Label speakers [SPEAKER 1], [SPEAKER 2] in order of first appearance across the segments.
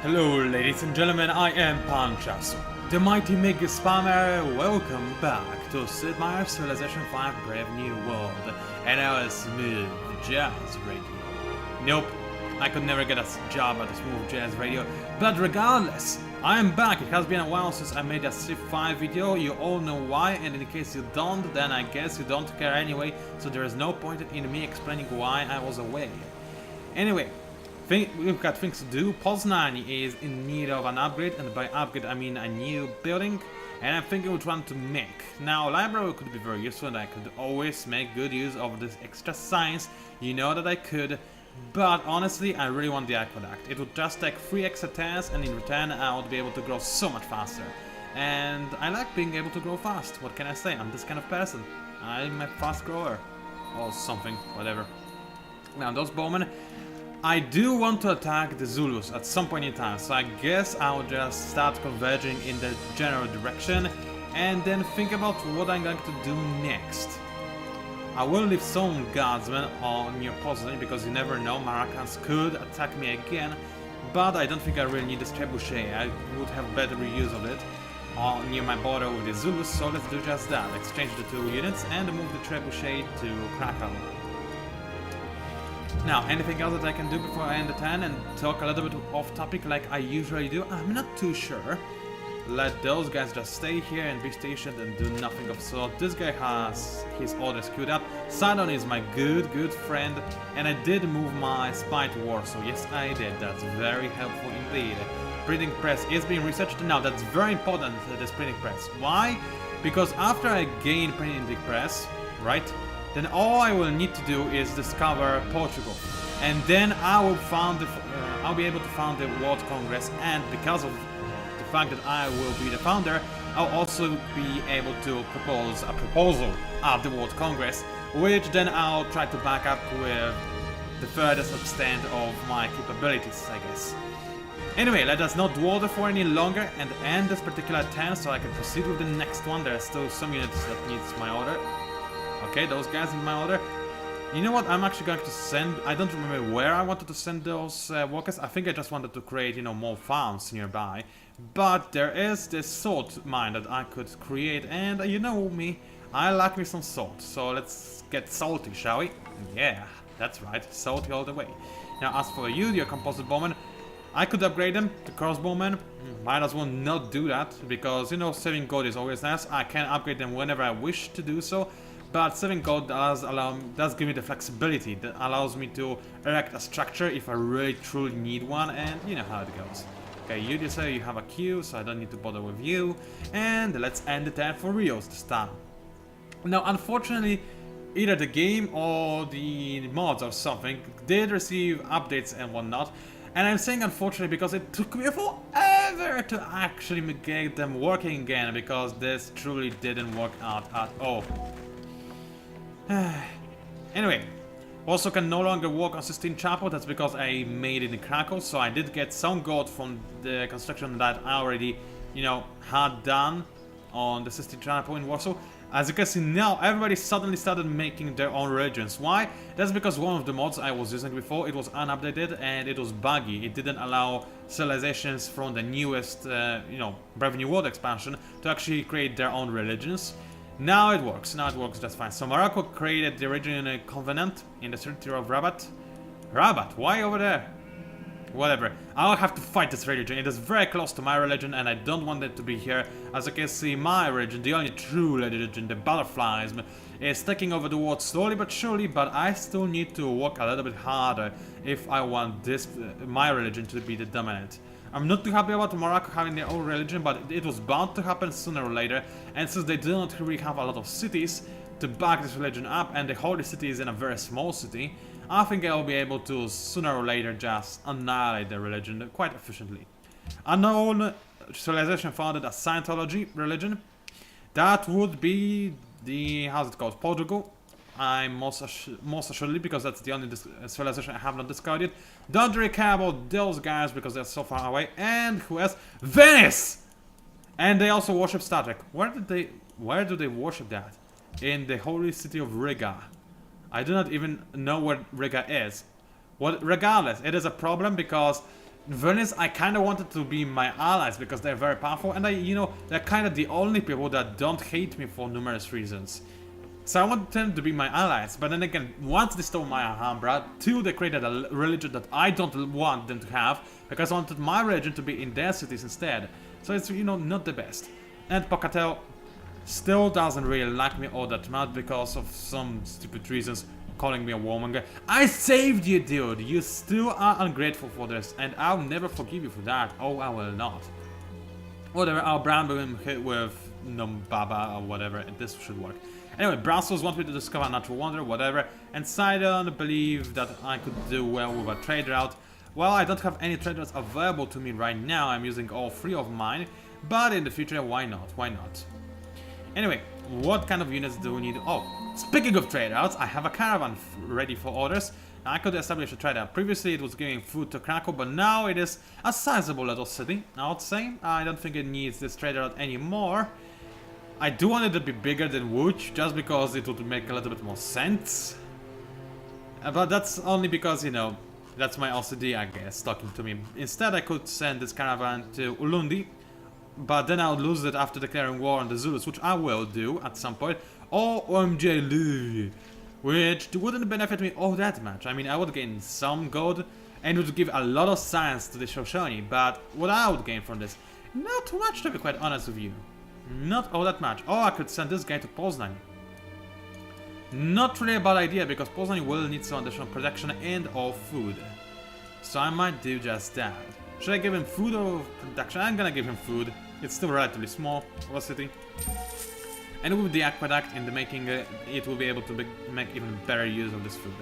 [SPEAKER 1] Hello ladies and gentlemen, I am PANCZASU, the mighty mega spammer. Welcome back to Sid Meier's Civilization 5 Brave New World and our smooth jazz radio. Nope, I could never get a job at a smooth jazz radio, but regardless, I am back. It has been a while since I made a Civ 5 video. You all know why, and in case you don't, then I guess you don't care anyway, so there is no point in me explaining why I was away. Anyway, we've got things to do. Poznań is in need of an upgrade, and by upgrade I mean a new building, and I'm thinking which one to make. Now, library could be very useful, and I could always make good use of this extra science. You know that I could, but honestly, I really want the aqueduct. It would just take 3 extra turns, and in return I would be able to grow so much faster. And I like being able to grow fast. What can I say? I'm this kind of person. I'm a fast grower. Or something, whatever. Now, those bowmen, I do want to attack the Zulus at some point in time, so I guess I'll just start converging in the general direction and then think about what I'm going to do next. I will leave some guardsmen on near Poznań because you never know, Maracans could attack me again, but I don't think I really need this trebuchet. I would have better use of it near my border with the Zulus, so let's do just that. Exchange the 2 units and move the trebuchet to Krakow. Now, anything else that I can do before I end the turn and talk a little bit off topic like I usually do? I'm not too sure. Let those guys just stay here and be stationed and do nothing of sort. This guy has his orders queued up. Sidon is my good friend, and I did move my spy to Warsaw. Yes, I did. That's very helpful indeed. Printing press is being researched now. That's very important, this printing press. Why? Because after I gain printing press, right? Then all I will need to do is discover Portugal, and then I will I'll be able to found the World Congress, and because of the fact that I will be the founder, I'll also be able to propose a proposal at the World Congress, which then I'll try to back up with the furthest extent of my capabilities, I guess. Anyway, let us not dwell for any longer and end this particular turn so I can proceed with the next one. There are still some units that needs my order. Okay, those guys in my order. You know what? I'm actually going to send... I don't remember where I wanted to send those workers. I think I just wanted to create, you know, more farms nearby. But there is this salt mine that I could create. And you know me, I like me some salt. So let's get salty, shall we? Yeah, that's right. Salty all the way. Now, as for you, your composite bowman, I could upgrade them to crossbowmen. Might as well not do that. Because, you know, saving gold is always nice. I can upgrade them whenever I wish to do so. But 7 gold does give me the flexibility that allows me to erect a structure if I really truly need one, and you know how it goes. Okay, you just say you have a queue, so I don't need to bother with you. And let's end the turn for Rios this time. Now, unfortunately, either the game or the mods or something did receive updates and whatnot. And I'm saying unfortunately because it took me forever to actually get them working again, because this truly didn't work out at all. Anyway, also can no longer work on Sistine Chapel. That's because I made it in Krakow, so I did get some gold from the construction that I already, you know, had done on the Sistine Chapel in Warsaw. As you can see now, everybody suddenly started making their own religions. Why? That's because one of the mods I was using before, it was unupdated and it was buggy. It didn't allow civilizations from the newest, you know, Brave New World expansion to actually create their own religions. Now it works just fine. So Morocco created the original covenant in the city of Rabat. Rabat, why over there? Whatever, I'll have to fight this religion. It is very close to my religion and I don't want it to be here. As you can see, my religion, the only true religion, the butterflies, is taking over the world slowly but surely, but I still need to work a little bit harder if I want this, my religion, to be the dominant. I'm not too happy about Morocco having their own religion, but it was bound to happen sooner or later, and since they do not really have a lot of cities to back this religion up, and the holy city is in a very small city, I think I'll be able to sooner or later just annihilate the religion quite efficiently. Unknown civilization founded a Scientology religion. That would be the, how's it called, Portugal. I'm most assuredly, because that's the only civilization I have not discarded. Don't really care about those guys because they're so far away. And who else? Venice! And they also worship Star Trek. Where do they worship that? In the holy city of Riga. I do not even know where Riga is. Well, regardless, it is a problem because Venice, I kind of wanted to be my allies because they're very powerful, and they're kind of the only people that don't hate me for numerous reasons. So I wanted them to be my allies, but then again, once they stole my Alhambra, 2, they created a religion that I don't want them to have, because I wanted my religion to be in their cities instead. So it's, not the best. And Pocatello still doesn't really like me all that much because of some stupid reasons, calling me a warmonger. I saved you, dude! You still are ungrateful for this, and I'll never forgive you for that. Oh, I will not. Whatever, I'll brand him hit with Nombaba or whatever, and this should work. Anyway, Brussels want me to discover a natural wonder, whatever, and Sidon believe that I could do well with a trade route. Well, I don't have any trade routes available to me right now, I'm using all 3 of mine, but in the future, why not? Why not? Anyway, what kind of units do we need? Oh, speaking of trade routes, I have a caravan ready for orders. I could establish a trade route. Previously it was giving food to Krakow, but now it is a sizable little city, I would say. I don't think it needs this trade route anymore. I do want it to be bigger than Łódź, just because it would make a little bit more sense. But that's only because, that's my OCD, I guess, talking to me. Instead, I could send this caravan to Ulundi, but then I would lose it after declaring war on the Zulus, which I will do at some point. Or OMJ, which wouldn't benefit me all that much. I mean, I would gain some gold, and it would give a lot of science to the Shoshone, but what I would gain from this, not too much, to be quite honest with you. Not all that much. Oh, I could send this guy to Poznań. Not really a bad idea, because Poznań will need some additional protection and or food. So I might do just that. Should I give him food or production? I'm gonna give him food. It's still relatively small of a city. And with the aqueduct in the making, it will be able to make even better use of this food.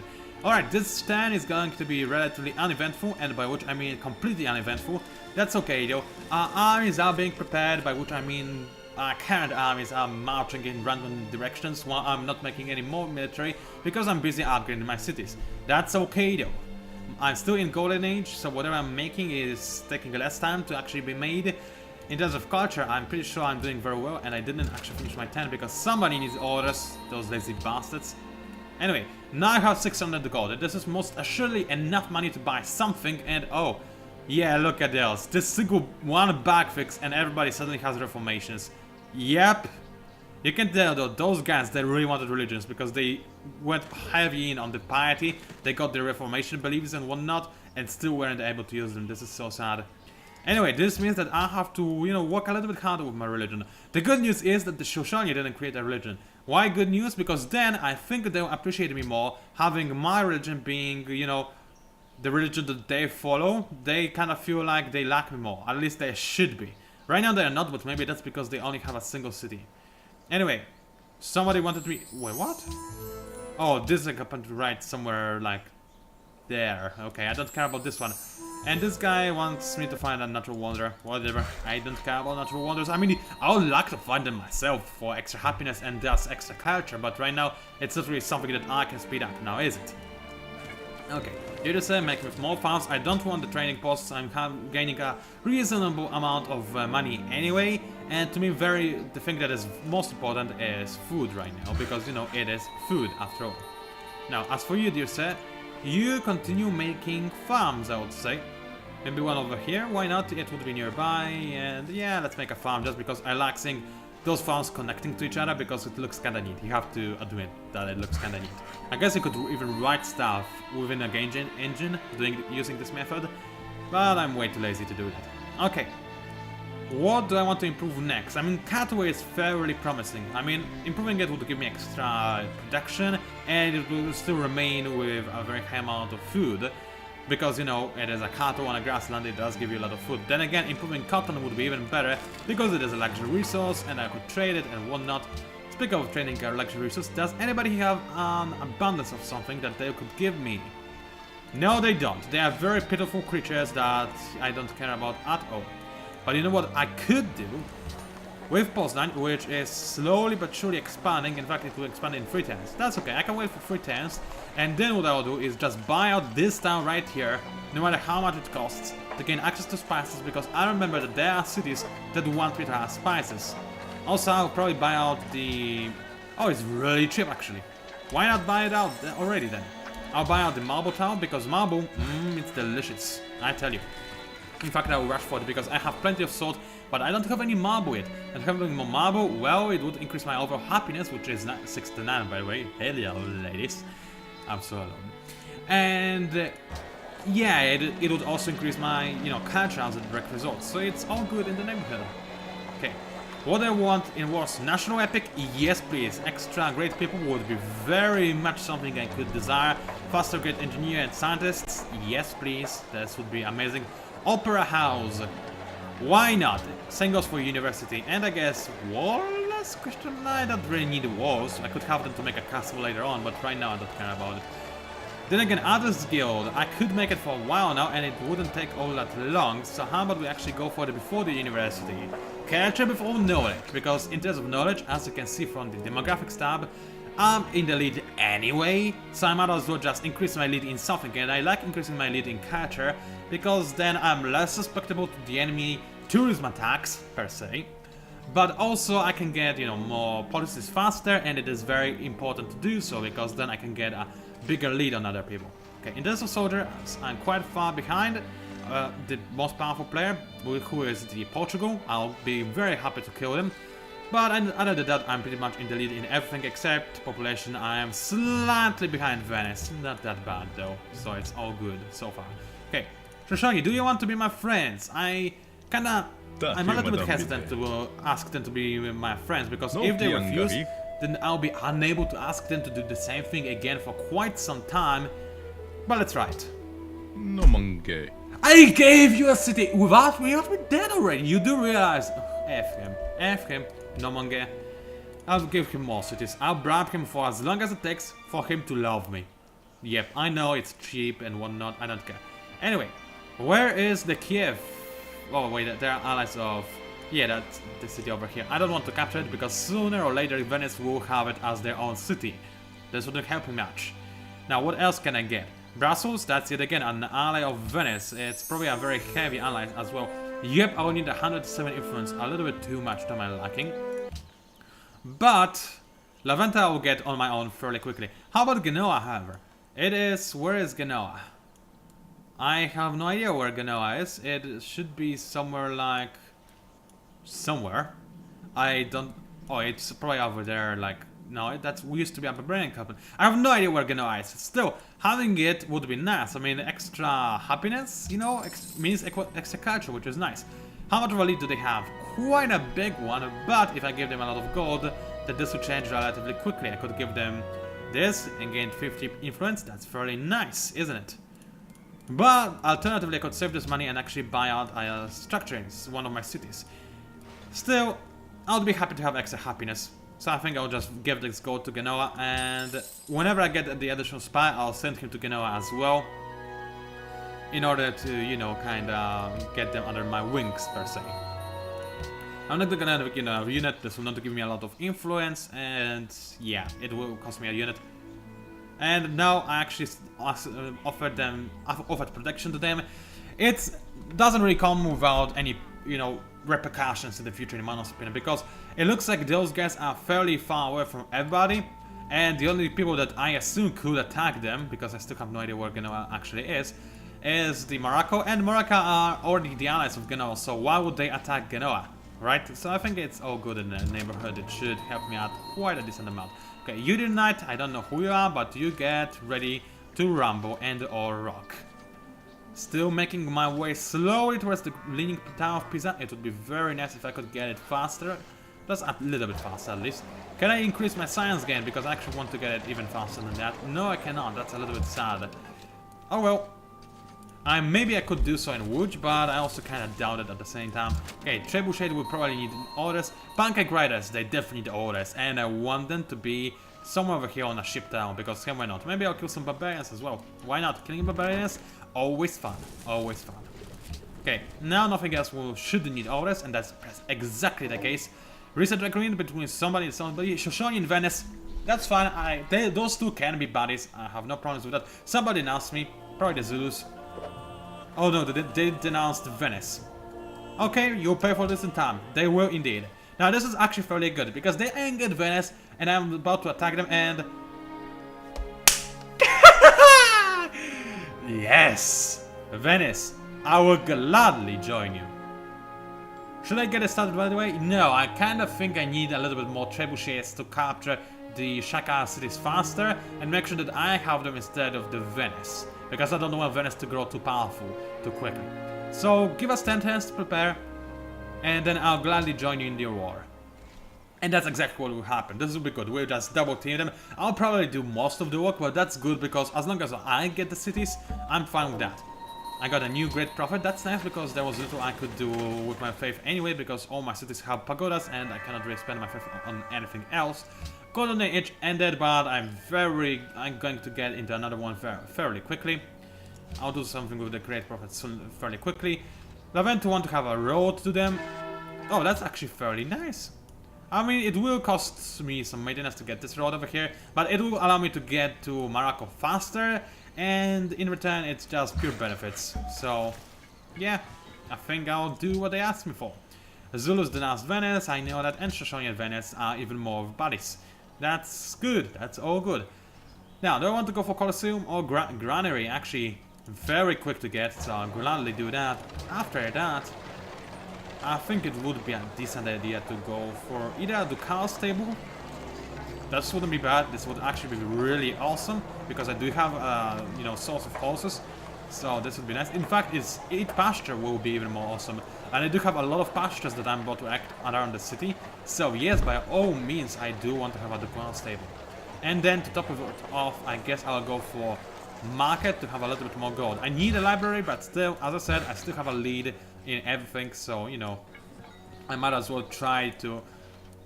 [SPEAKER 1] Alright, this turn is going to be relatively uneventful, and by which I mean completely uneventful. That's okay though. Our armies are being prepared, by which I mean our current armies are marching in random directions while I'm not making any more military because I'm busy upgrading my cities. That's okay though. I'm still in Golden Age, so whatever I'm making is taking less time to actually be made. In terms of culture, I'm pretty sure I'm doing very well, and I didn't actually finish my 10 because somebody needs orders, those lazy bastards. Anyway, now I have 600 gold. This is most assuredly enough money to buy something, and oh, yeah, look at this. This single one bug fix and everybody suddenly has reformations. Yep. You can tell though, those guys, they really wanted religions because they went heavy in on the piety, they got their reformation beliefs and whatnot, and still weren't able to use them. This is so sad. Anyway, this means that I have to, work a little bit harder with my religion. The good news is that the Shoshone didn't create a religion. Why good news? Because then I think they'll appreciate me more, having my religion being, the religion that they follow. They kind of feel like they like me more. At least they should be. Right now they are not, but maybe that's because they only have a single city. Anyway, somebody wanted me... Wait, what? Oh, this I happened to write somewhere like there. Okay, I don't care about this one. And this guy wants me to find a natural wonder. Whatever, I don't care about natural wonders. I mean, I would like to find them myself for extra happiness and thus extra culture, but right now it's not really something that I can speed up now, is it? Okay, you just say make with more farms. I don't want the training posts. I'm gaining a reasonable amount of money anyway, and to me the thing that is most important is food right now, because it is food after all. Now, as for you, dear sir, you continue making farms, I would say. Maybe one over here, why not? It would be nearby, and yeah, let's make a farm just because I like seeing those farms connecting to each other because it looks kinda neat. You have to admit that it looks kinda neat. I guess you could even write stuff within a game engine using this method, but I'm way too lazy to do that. Okay. What do I want to improve next? I mean, Catway is fairly promising. I mean, improving it would give me extra production, and it will still remain with a very high amount of food. Because, it is a cattle on a grassland, it does give you a lot of food. Then again, improving cotton would be even better, because it is a luxury resource, and I could trade it and whatnot. Speaking of trading a luxury resource, does anybody have an abundance of something that they could give me? No, they don't. They are very pitiful creatures that I don't care about at all. But you know what I could do? With Poznań, which is slowly but surely expanding, in fact it will expand in 3 turns. That's okay, I can wait for 3 turns, and then what I'll do is just buy out this town right here, no matter how much it costs, to gain access to spices, because I remember that there are cities that want me to have spices. Also, I'll probably buy out the... Oh, it's really cheap actually. Why not buy it out already then? I'll buy out the marble town, because marble, it's delicious, I tell you. In fact, I will rush for it because I have plenty of salt, but I don't have any marble yet. And having more marble, well, it would increase my overall happiness, which is 69 by the way. Hello, ladies. I'm so alone. And yeah, it would also increase my, you know, culture as a direct result. So it's all good in the neighborhood. Okay. What I want in Wars National Epic? Yes, please. Extra great people would be very much something I could desire. Faster great engineer and scientists? Yes, please. This would be amazing. Opera House. Why not? Same goes for university. And I guess walls? Question. I don't really need walls. I could have them to make a castle later on, but right now I don't care about it. Then again, Others Guild. I could make it for a while now, and it wouldn't take all that long. So how about we actually go for it before the university? Culture before knowledge, because in terms of knowledge, as you can see from the demographics tab, I'm in the lead anyway, so I might as well just increase my lead in something, and I like increasing my lead in culture, because then I'm less susceptible to the enemy tourism attacks, per se. But also I can get, you know, more policies faster, and it is very important to do so, because then I can get a bigger lead on other people. Okay, in terms of soldiers, I'm quite far behind. The most powerful player, who is the Portugal. I'll be very happy to kill him. But other than that, I'm pretty much in the lead in everything except population. I am slightly behind Venice. Not that bad though, so it's all good so far. Okay, Shoshone, do you want to be my friends? I'm a little bit hesitant to ask them to be my friends, because if they refuse, then I'll be unable to ask them to do the same thing again for quite some time. But let's try it.
[SPEAKER 2] No monkey.
[SPEAKER 1] I gave you a city without me dead already. You do realize? F him, no monkey. I'll give him more cities. I'll bribe him for as long as it takes for him to love me. Yep, I know it's cheap and whatnot. I don't care. Anyway, where is the Kiev? Oh wait, there are allies of. Yeah, that's the city over here. I don't want to capture it because sooner or later Venice will have it as their own city. This wouldn't help me much. Now, what else can I get? Brussels, that's yet again an ally of Venice. It's probably a very heavy ally as well. Yep, I will need 107 influence, a little bit too much to my liking. But Laventa I will get on my own fairly quickly. How about Genoa, however? It is... where is Genoa? I have no idea where Genoa is. It should be somewhere like... somewhere. I don't... oh, it's probably over there, like... no, that's used to be a barbarian capital. I have no idea where Genoa is. Still, having it would be nice. I mean, extra happiness, you know, means extra culture, which is nice. How much of a lead do they have? Quite a big one, but if I give them a lot of gold, then this would change relatively quickly. I could give them this and gain 50 influence. That's fairly nice, isn't it? But alternatively, I could save this money and actually buy out a structure in one of my cities. Still, I would be happy to have extra happiness. So I think I'll just give this gold to Genoa, and whenever I get the additional spy, I'll send him to Genoa as well. In order to, you know, kinda get them under my wings, per se. I'm not gonna have, you know, a unit. This will not give me a lot of influence, and yeah, it will cost me a unit. And now I actually offered protection to them. It doesn't really come without any, you know, repercussions in the future, in my opinion, because it looks like those guys are fairly far away from everybody, and the only people that I assume could attack them, because I still have no idea where Genoa actually is the Morocco, and Morocco are already the allies of Genoa, so why would they attack Genoa, right? So I think it's all good in the neighborhood. It should help me out quite a decent amount. Okay, you Knight, I don't know who you are, but you get ready to rumble and or rock. Still making my way slowly towards the leaning tower of Pisa. It would be very nice if I could get it faster. Just a little bit faster at least. Can I increase my science gain? Because I actually want to get it even faster than that. No, I cannot. That's a little bit sad. Oh well. Maybe I could do so in Wuj, but I also kind of doubt it at the same time. Okay, Trebuchet will probably need orders. Pancake Riders, they definitely need orders. And I want them to be somewhere over here on a ship town, because why not? Maybe I'll kill some barbarians as well. Why not? Killing barbarians? Always fun. Always fun. Okay, now nothing else should need orders, and that's exactly the case. Recent agreement between somebody and somebody. Shoshone in Venice. That's fine. Those two can be buddies. I have no problems with that. Somebody announced me. Probably the Zulus. Oh no, they denounced Venice. Okay, you'll pay for this in time. They will indeed. Now this is actually fairly good, because they angered Venice, and I'm about to attack them, and... yes! Venice, I will gladly join you. Should I get it started by the way? No, I kind of think I need a little bit more trebuchets to capture the Shaka cities faster and make sure that I have them instead of the Venice. Because I don't want Venice to grow too powerful too quickly. So give us 10 turns to prepare and then I'll gladly join you in the war. And that's exactly what will happen. This will be good. We'll just double team them. I'll probably do most of the work, but that's good because as long as I get the cities, I'm fine with that. I got a new great prophet. That's nice because there was little I could do with my faith anyway because all my cities have pagodas and I cannot really spend my faith on anything else. Golden Age ended, but I'm going to get into another one fairly quickly. I'll do something with the great prophets fairly quickly. I want to have a road to them. Oh, that's actually fairly nice. I mean, it will cost me some maintenance to get this road over here, but it will allow me to get to Morocco faster, and in return, it's just pure benefits. So, yeah, I think I'll do what they asked me for. Zulus denounced Venice, I know that, and Shoshone and Venice are even more of buddies. That's good, that's all good. Now, do I want to go for Colosseum or Granary? Actually, very quick to get, so I'll gladly do that. After that, I think it would be a decent idea to go for either a Ducal stable. This wouldn't be bad. This would actually be really awesome because I do have you know, source of horses, so this would be nice. In fact, its 8 pasture will be even more awesome, and I do have a lot of pastures that I'm about to act around the city. So yes, by all means, I do want to have a Ducal stable. And then to top of it off, I guess I'll go for market to have a little bit more gold. I need a library, but still, as I said, I still have a lead in everything, so you know, I might as well try to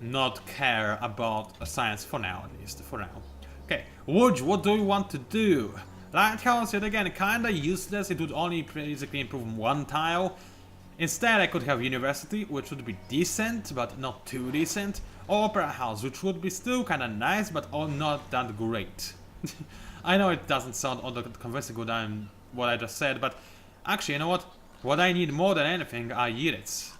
[SPEAKER 1] not care about science for now, at least for now. Okay, Woods, what do you want to do? Lighthouse, yet again, kinda useless. It would only basically improve 1 tile. Instead, I could have University, which would be decent, but not too decent. Or Opera House, which would be still kinda nice, but not that great. I know it doesn't sound all that convincing good on what I just said, but actually, you know what? What I need more than anything are units.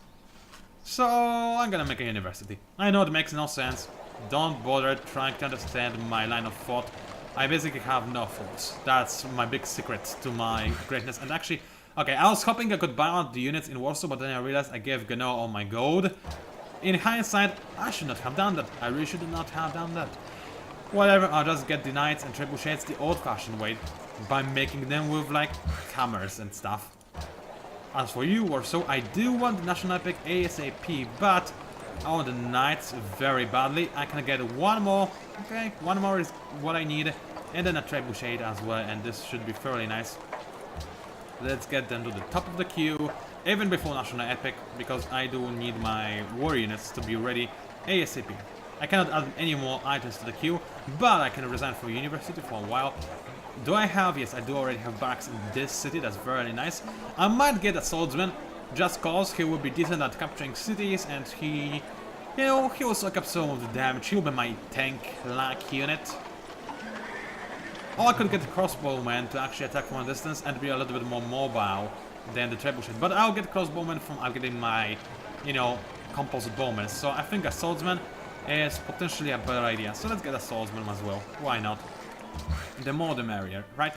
[SPEAKER 1] So, I'm gonna make a university. I know it makes no sense. Don't bother trying to understand my line of thought. I basically have no force. That's my big secret to my greatness. And actually, okay, I was hoping I could buy out the units in Warsaw, but then I realized I gave Gano all my gold. In hindsight, I should not have done that. I really should not have done that. Whatever, I'll just get the knights and trebuchets the old-fashioned way by making them with, like, hammers and stuff. As for you, Warsaw, I do want the National Epic ASAP, but I want the knights very badly. I can get 1 more. Okay, 1 more is what I need. And then a trebuchet as well, and this should be fairly nice. Let's get them to the top of the queue, even before National Epic, because I do need my war units to be ready ASAP. I cannot add any more items to the queue, but I can resign from university for a while. Do I have? Yes, I do already have barracks in this city. That's very nice. I might get a swordsman, just cause he will be decent at capturing cities, and he, you know, he will suck up some of the damage. He'll be my tank-like unit. Or I could get a crossbowman to actually attack from a distance and be a little bit more mobile than the trebuchet. But I'll get crossbowman from getting my, you know, composite bowmen. So I think a swordsman is potentially a better idea. So let's get a swordsman as well. Why not? The more the merrier, right?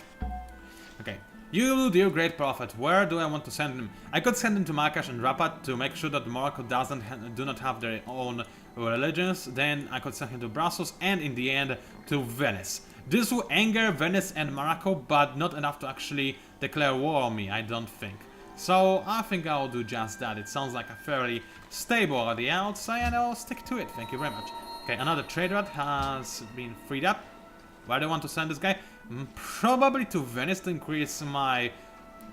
[SPEAKER 1] Okay. You, dear great prophet, where do I want to send him? I could send him to Marrakesh and Rabat to make sure that Morocco do not have their own religions. Then I could send him to Brussels and in the end to Venice. This will anger Venice and Morocco, but not enough to actually declare war on me, I don't think. So I think I'll do just that. It sounds like a fairly stable idea, I would say, and I'll stick to it. Thank you very much. Okay, another trade route has been freed up. Where do I want to send this guy? Probably to Venice to increase my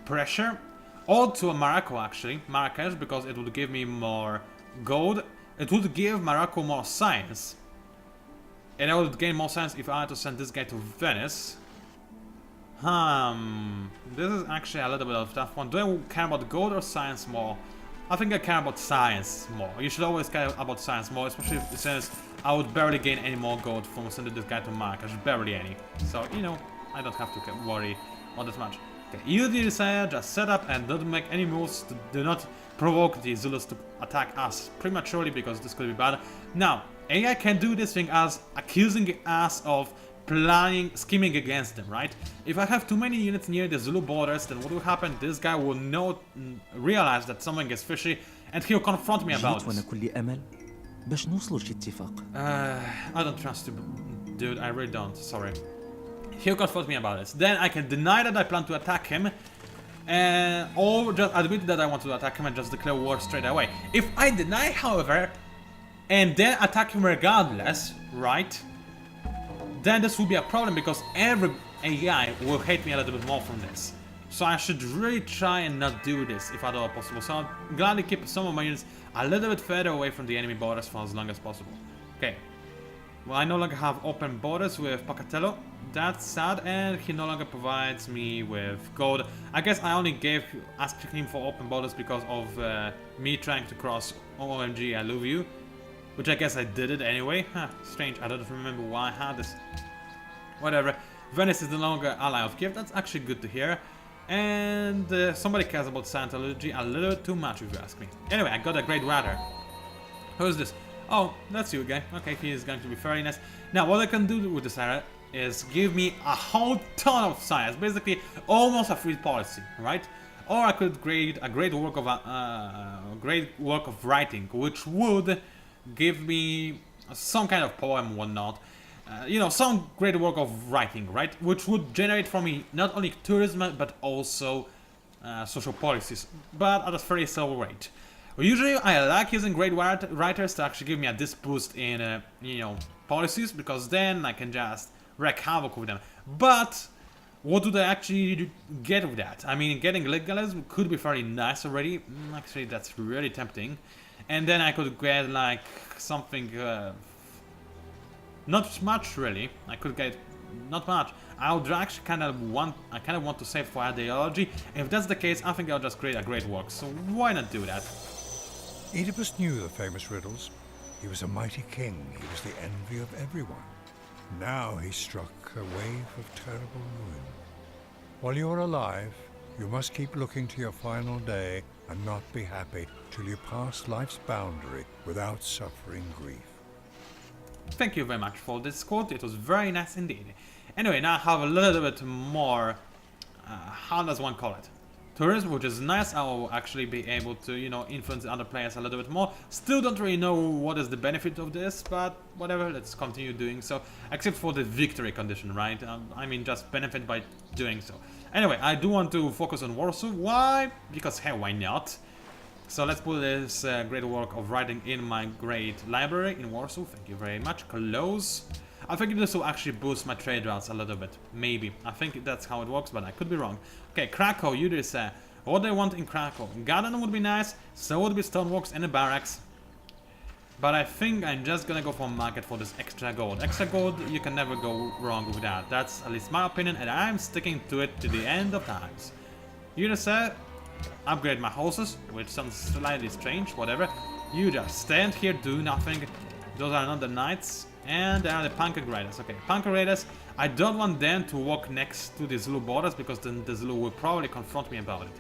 [SPEAKER 1] pressure. Or to Morocco, actually. Marrakesh, because it would give me more gold. It would give Morocco more science. And I would gain more science if I had to send this guy to Venice. This is actually a little bit of a tough one. Do I care about gold or science more? I think I care about science more. You should always care about science more, especially since I would barely gain any more gold from sending this guy to Marrakesh. Barely any. So, you know, I don't have to worry all that much. Okay, you desire, just set up and don't make any moves. Do not provoke the Zulus to attack us prematurely because this could be bad. Now, AI can do this thing as accusing us of scheming against them, right? If I have too many units near the Zulu borders, then what will happen? This guy will realize that something is fishy, and he'll confront me about
[SPEAKER 3] جيت وانا
[SPEAKER 1] it.
[SPEAKER 3] كل امل باش نوصلوا لشي اتفاق.
[SPEAKER 1] I don't trust you, dude. I really don't. Sorry. He'll confront me about this. Then I can deny that I plan to attack him, or just admit that I want to attack him and just declare war straight away. If I deny, however, and then attack him regardless, right? Then this will be a problem because every AI will hate me a little bit more from this. So I should really try and not do this if at all possible. So I'll gladly keep some of my units a little bit further away from the enemy borders for as long as possible. Okay. Well, I no longer have open borders with Pocatello. That's sad, and he no longer provides me with gold. I guess I only asked him for open borders because of me trying to cross OMG I love you. Which I guess I did it anyway. Huh, strange, I don't remember why I had this. Whatever. Venice is no longer ally of Kiev, that's actually good to hear. And somebody cares about Scientology a little too much if you ask me. Anyway, I got a great rider. Who's this? Oh, that's you again. Okay, he is going to be very nice. Now, what I can do with this era is give me a whole ton of science. Basically, almost a free policy, right? Or I could create a great work of writing, which would give me some kind of poem, whatnot. You know, some great work of writing, right? Which would generate for me not only tourism but also social policies, but at a very slow rate. Usually, I like using great writers to actually give me a disc boost in, you know, policies, because then I can just wreak havoc with them. But what do they actually get with that? I mean, getting legalism could be very nice already. Actually, that's really tempting. And then I could get like something, not much really. I could get not much. I kind of want to save for ideology. If that's the case, I think I'll just create a great work. So why not do that?
[SPEAKER 4] Oedipus knew the famous riddles. He was a mighty king. He was the envy of everyone. Now he struck a wave of terrible ruin. While you're alive, you must keep looking to your final day and not be happy till you pass life's boundary without suffering grief.
[SPEAKER 1] Thank you very much for this quote, it was very nice indeed. Anyway, now I have a little bit more, how does one call it? Tourism, which is nice. I will actually be able to, you know, influence other players a little bit more. Still don't really know what is the benefit of this, but whatever, let's continue doing so. Except for the victory condition, right? I mean, just benefit by doing so. Anyway, I do want to focus on Warsaw. Why? Because, hey, why not? So let's put this great work of writing in my great library in Warsaw. Thank you very much. Close. I think this will actually boost my trade routes a little bit. Maybe. I think that's how it works, but I could be wrong. Okay, Krakow, you just say, what do I want in Krakow? Garden would be nice, so would be stoneworks and a barracks. But I think I'm just gonna go for market for this extra gold. Extra gold, you can never go wrong with that. That's at least my opinion, and I'm sticking to it to the end of times. You just said, upgrade my horses, which sounds slightly strange, whatever. You just stand here, do nothing. Those are not the knights. And there are the Punker Raiders. Okay, Punker Raiders, I don't want them to walk next to the Zulu borders, because then the Zulu will probably confront me about it.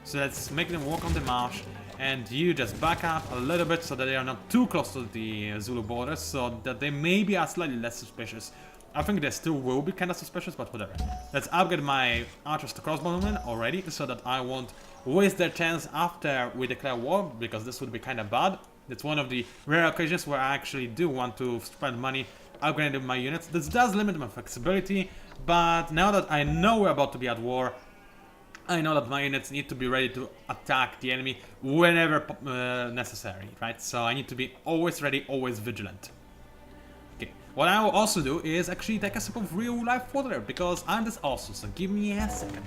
[SPEAKER 1] So let's make them walk on the marsh, and you just back up a little bit so that they are not too close to the Zulu borders, so that they maybe are slightly less suspicious. I think they still will be kind of suspicious, but whatever. Let's upgrade my archers to crossbowmen already, so that I won't waste their chance after we declare war, because this would be kind of bad. It's one of the rare occasions where I actually do want to spend money upgrading my units. This does limit my flexibility, but now that I know we're about to be at war, I know that my units need to be ready to attack the enemy whenever necessary, right? So I need to be always ready, always vigilant. Okay, what I will also do is actually take a sip of real life water, because I'm this also, so give me a second.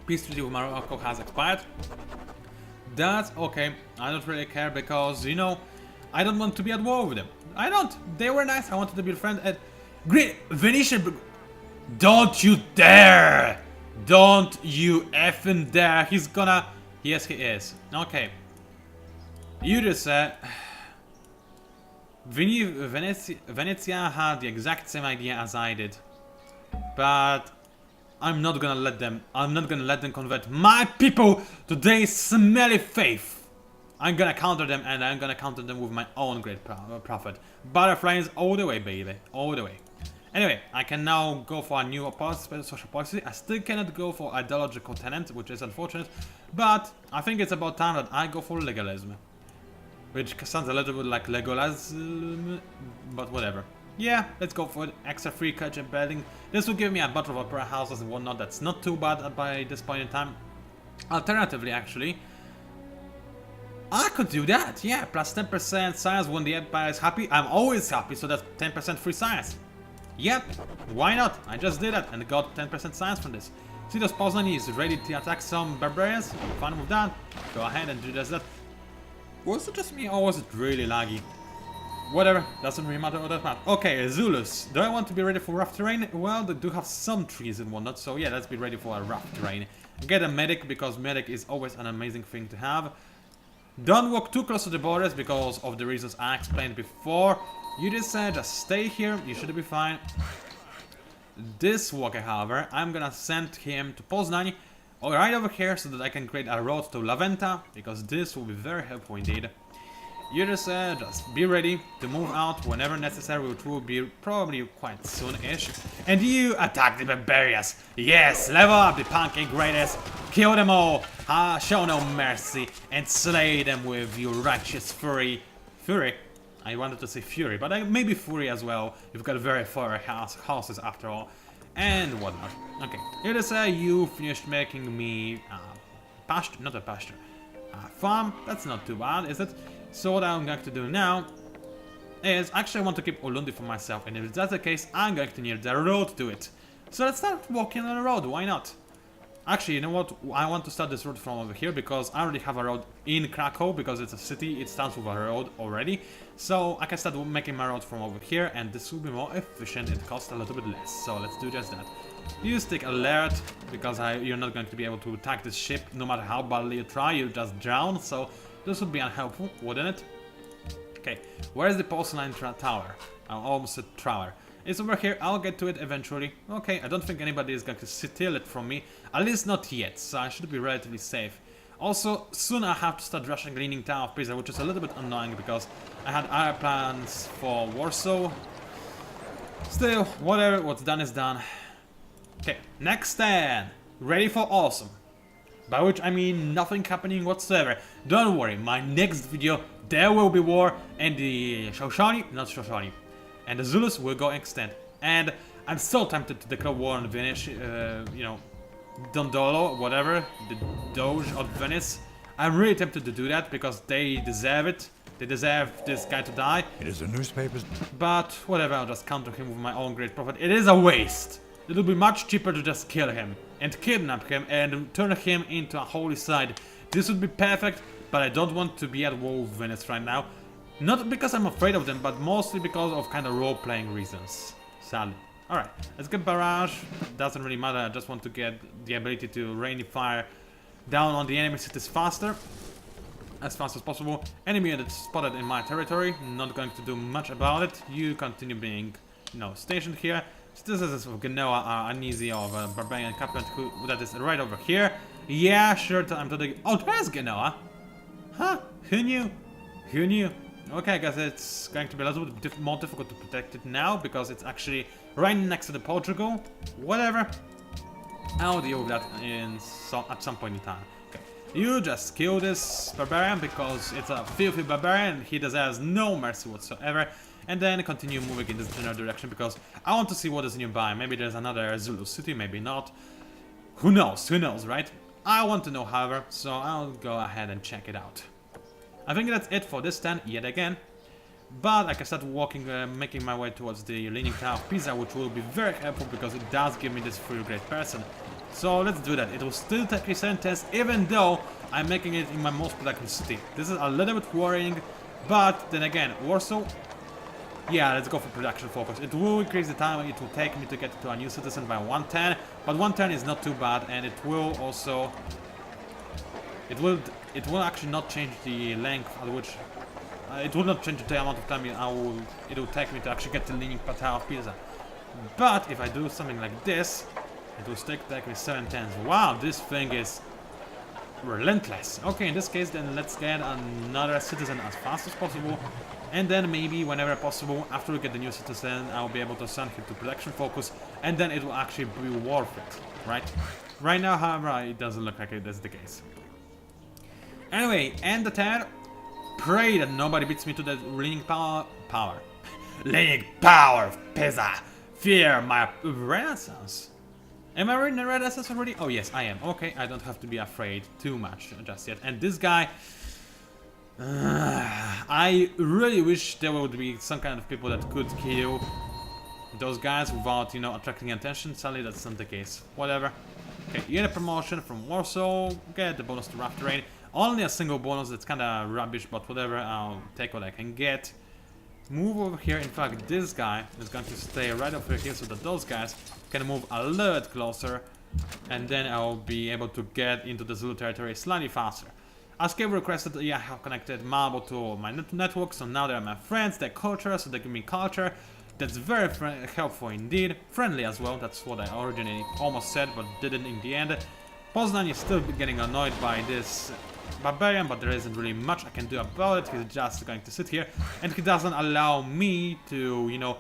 [SPEAKER 1] Peace treaty with Morocco has expired. That's okay, I don't really care, because, you know, I don't want to be at war with them. I don't, they were nice, I wanted to be a friend. And great, Venetian, don't you dare! Don't you effing dare, he's gonna, yes he is, okay. You just said, Venezia had the exact same idea as I did, but I'm not gonna let them convert my people to their smelly faith. I'm gonna counter them, and I'm gonna counter them with my own great profit. Butterflies all the way, baby, all the way. Anyway, I can now go for a new social policy. I still cannot go for ideological tenant, which is unfortunate, but I think it's about time that I go for legalism. Which sounds a little bit like Legolas, but whatever. Yeah, let's go for it. Extra free culture building. This will give me a bunch of opera houses and whatnot. That's not too bad by this point in time. Alternatively, actually, I could do that. Yeah, plus 10% science when the empire is happy. I'm always happy, so that's 10% free science. Yep, why not? I just did that and got 10% science from this. See, those Poznani is ready to attack some barbarians. I'm fine with that. Go ahead and do just that. Was it just me or was it really laggy? Whatever, doesn't really matter all that much. Okay, Zulus. Do I want to be ready for rough terrain? Well, they do have some trees and whatnot, so yeah, let's be ready for a rough terrain. Get a medic, because medic is always an amazing thing to have. Don't walk too close to the borders because of the reasons I explained before. You just stay here, you should be fine. This walker, however, I'm gonna send him to Poznań, right over here, so that I can create a road to Laventa, because this will be very helpful indeed. You just be ready to move out whenever necessary, which will be probably quite soon-ish. And you attack the barbarians. Yes, level up the punking greatest. Kill them all. Show no mercy and slay them with your righteous fury. Fury? I wanted to say fury, but maybe fury as well. You've got very far houses after all. And whatnot. Okay, you just you finished making me pasture, not a pasture. Farm, that's not too bad, is it? So what I'm going to do now is, actually I want to keep Ulundi for myself, and if that's the case, I'm going to need the road to it. So let's start walking on the road, why not? Actually, you know what, I want to start this road from over here, because I already have a road in Krakow, because it's a city, it starts with a road already. So I can start making my road from over here, and this will be more efficient, it costs a little bit less, so let's do just that. You stick alert, because you're not going to be able to attack this ship, no matter how badly you try, you just drown, so this would be unhelpful, wouldn't it? Okay, where's the porcelain tower? I almost said tower. It's over here, I'll get to it eventually. Okay, I don't think anybody is going to steal it from me, at least not yet, so I should be relatively safe. Also, soon I have to start rushing Leaning Tower of Pisa, which is a little bit annoying because I had other plans for Warsaw. Still, whatever, what's done is done. Okay, next stand. Ready for awesome. By which I mean nothing happening whatsoever. Don't worry, my next video, there will be war, and the and the Zulus will go extinct. And I'm so tempted to declare war on Venice, you know, Dondolo, whatever, the Doge of Venice. I'm really tempted to do that because they deserve it. They deserve this guy to die.
[SPEAKER 4] It is the newspapers.
[SPEAKER 1] But whatever, I'll just counter him with my own great profit. It is a waste. It'll be much cheaper to just kill him and kidnap him and turn him into a holy side. This would be perfect, but I don't want to be at war with Venice right now. Not because I'm afraid of them, but mostly because of kind of role-playing reasons. Sadly. Alright, let's get barrage. Doesn't really matter, I just want to get the ability to rain fire down on the enemy cities faster. As fast as possible. Enemy that's spotted in my territory. Not going to do much about it. You continue being, you know, stationed here. Citizens of Genoa are uneasy of a barbarian captain that is right over here. Yeah, sure, I'm totally... Oh, there's Genoa! Huh? Who knew? Who knew? Okay, I guess it's going to be a little bit more difficult to protect it now, because it's actually right next to the Portugal. Whatever. I'll deal with that at some point in time. Okay. You just kill this barbarian, because it's a filthy barbarian, he deserves no mercy whatsoever. And then continue moving in this general direction, because I want to see what is nearby. Maybe there's another Zulu city, maybe not. Who knows, right? I want to know, however, so I'll go ahead and check it out. I think that's it for this stand, yet again. But I can start walking, making my way towards the Leaning Tower of Pisa, which will be very helpful, because it does give me this free great person. So let's do that. It will still take me 7 tests, even though I'm making it in my most productive city. This is a little bit worrying, but then again, Warsaw... Yeah, let's go for production focus. It will increase the time it will take me to get to a new citizen by 1 turn, but 1 turn is not too bad, and it will also... It will actually not change the length at which... it will not change the amount of time it will take me to actually get the Leaning Tower of Pisa. But if I do something like this, it will take me 7 turns. Wow, this thing is relentless. Okay, in this case, then let's get another citizen as fast as possible. And then maybe whenever possible, after we get the new citizen, I'll be able to send him to production focus. And then it will actually be worth it, right? Right now, however, it doesn't look like it is the case. Anyway, end the turn. Pray that nobody beats me to the leaning power. Leaning power of Pisa. Fear my Renaissance. Am I in the Renaissance already? Oh yes, I am. Okay, I don't have to be afraid too much just yet. And this guy... I really wish there would be some kind of people that could kill those guys without, you know, attracting attention. Sadly, that's not the case. Whatever. Okay, you get a promotion from Warsaw. Get the bonus to rough terrain. Only a single bonus, that's kinda rubbish, but whatever, I'll take what I can get. Move over here. In fact, this guy is going to stay right over here so that those guys can move a little bit closer. And then I'll be able to get into the Zulu territory slightly faster. As Cave requested, yeah, I have connected Malbo to my network, so now they're my friends, they're culture, so they give me culture. That's very helpful indeed. Friendly as well, that's what I originally almost said, but didn't in the end. Poznan is still getting annoyed by this barbarian, but there isn't really much I can do about it. He's just going to sit here, and he doesn't allow me to, you know,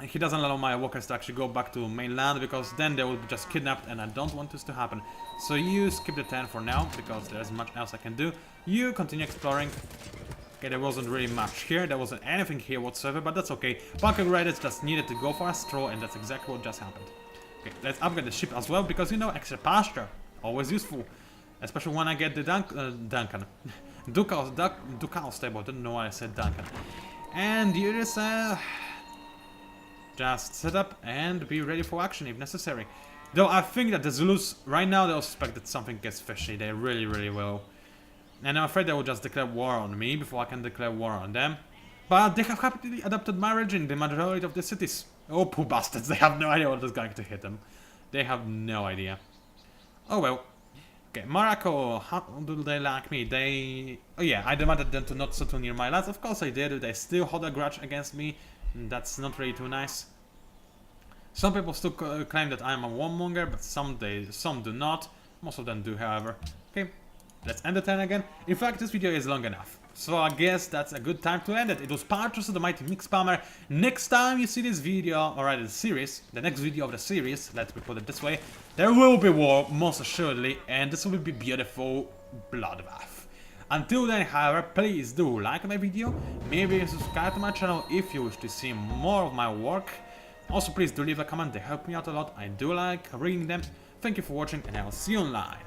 [SPEAKER 1] he doesn't allow my workers to actually go back to mainland, because then they will be just kidnapped, and I don't want this to happen. So you skip the 10 for now, because there isn't much else I can do. You continue exploring. Okay, there wasn't really much here, there wasn't anything here whatsoever, but that's okay. Pancrazus just needed to go for a stroll, and that's exactly what just happened. Okay, let's upgrade the ship as well, because, you know, extra pasture, always useful. Especially when I get the Duncan. Ducal stable, didn't know why I said Duncan. And you just set up and be ready for action if necessary. Though I think that the Zulus, right now, they'll suspect that something gets fishy. They really, really will. And I'm afraid they will just declare war on me before I can declare war on them. But they have happily adopted my region, the majority of the cities. Oh, poor bastards, they have no idea what is going to hit them. They have no idea. Oh well. Okay, Morocco, how do they like me? Oh yeah, I demanded them to not settle near my lands. Of course I did. They still hold a grudge against me. That's not really too nice. Some people still claim that I'm a warmonger, but some do not. Most of them do, however. Okay, let's end the turn again. In fact, this video is long enough, so I guess that's a good time to end it. It was PANCZASU, the mighty mix spammer. Next time you see this video, or rather the series, the next video of the series, let me put it this way, there will be war, most assuredly, and this will be beautiful bloodbath. Until then, however, please do like my video, maybe subscribe to my channel if you wish to see more of my work. Also, please do leave a comment, they help me out a lot, I do like reading them. Thank you for watching, and I'll see you online.